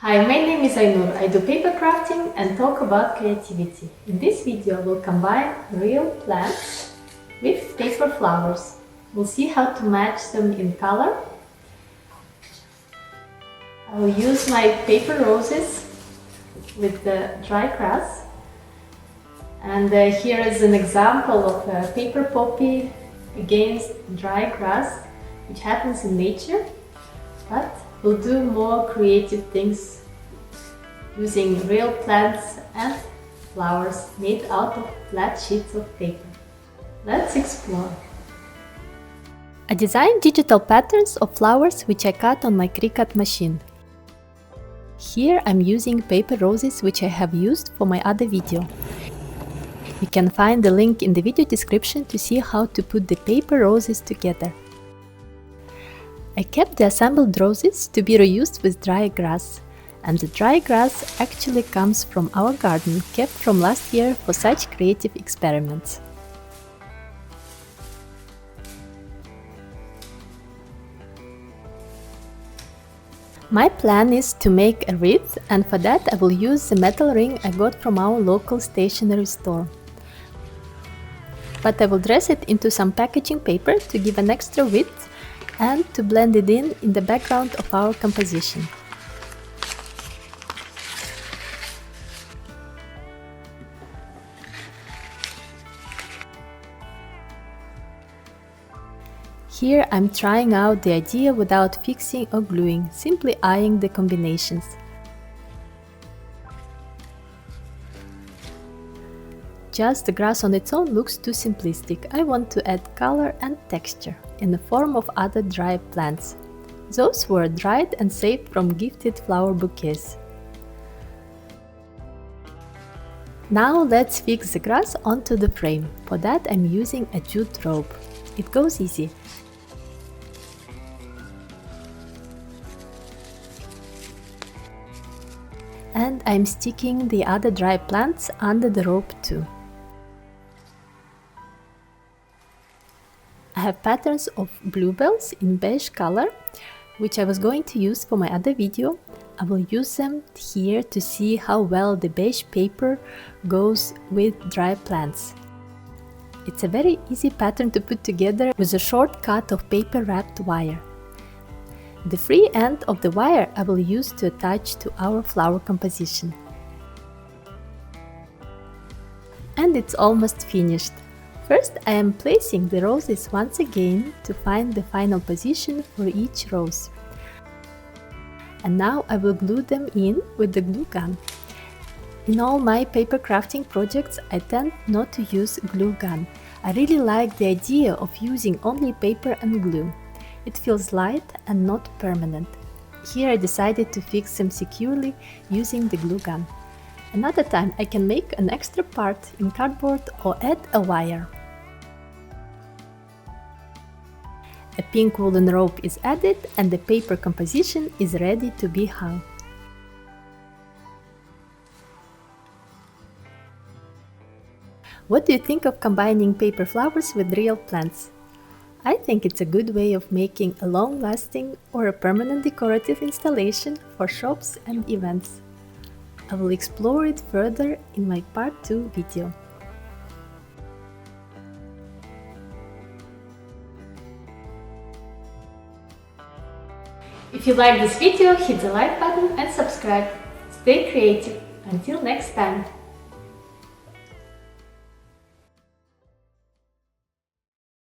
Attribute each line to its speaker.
Speaker 1: Hi, my name is Ainur. I do paper crafting and talk about creativity. In this video, we'll combine real plants with paper flowers. We'll see how to match them in color. I will use my paper roses with the dry grass. And here is an example of a paper poppy against dry grass, which happens in nature. But we'll do more creative things using real plants and flowers made out of flat sheets of paper. Let's explore. I designed digital patterns of flowers which I cut on my Cricut machine. Here I'm using paper roses which I have used for my other video. You can find the link in the video description to see how to put the paper roses together. I kept the assembled roses to be reused with dry grass, and the dry grass actually comes from our garden, kept from last year for such creative experiments. My plan is to make a wreath, and for that I will use the metal ring I got from our local stationery store. But I will dress it into some packaging paper to give an extra width and to blend it in the background of our composition. Here I'm trying out the idea without fixing or gluing, simply eyeing the combinations. Just the grass on its own looks too simplistic. I want to add color and texture in the form of other dry plants. Those were dried and saved from gifted flower bouquets. Now let's fix the grass onto the frame. For that I'm using a jute rope. It goes easy. And I'm sticking the other dry plants under the rope too. I have patterns of bluebells in beige color, which I was going to use for my other video. I will use them here to see how well the beige paper goes with dry plants. It's a very easy pattern to put together with a short cut of paper wrapped wire. The free end of the wire I will use to attach to our flower composition. And it's almost finished. First, I am placing the roses once again to find the final position for each rose. And now I will glue them in with the glue gun. In all my paper crafting projects, I tend not to use glue gun. I really like the idea of using only paper and glue. It feels light and not permanent. Here I decided to fix them securely using the glue gun. Another time I can make an extra part in cardboard or add a wire. A pink woolen rope is added and the paper composition is ready to be hung. What do you think of combining paper flowers with real plants? I think it's a good way of making a long-lasting or a permanent decorative installation for shops and events. I will explore it further in my part 2 video. If you like this video, hit the like button and subscribe. Stay creative. Until next time.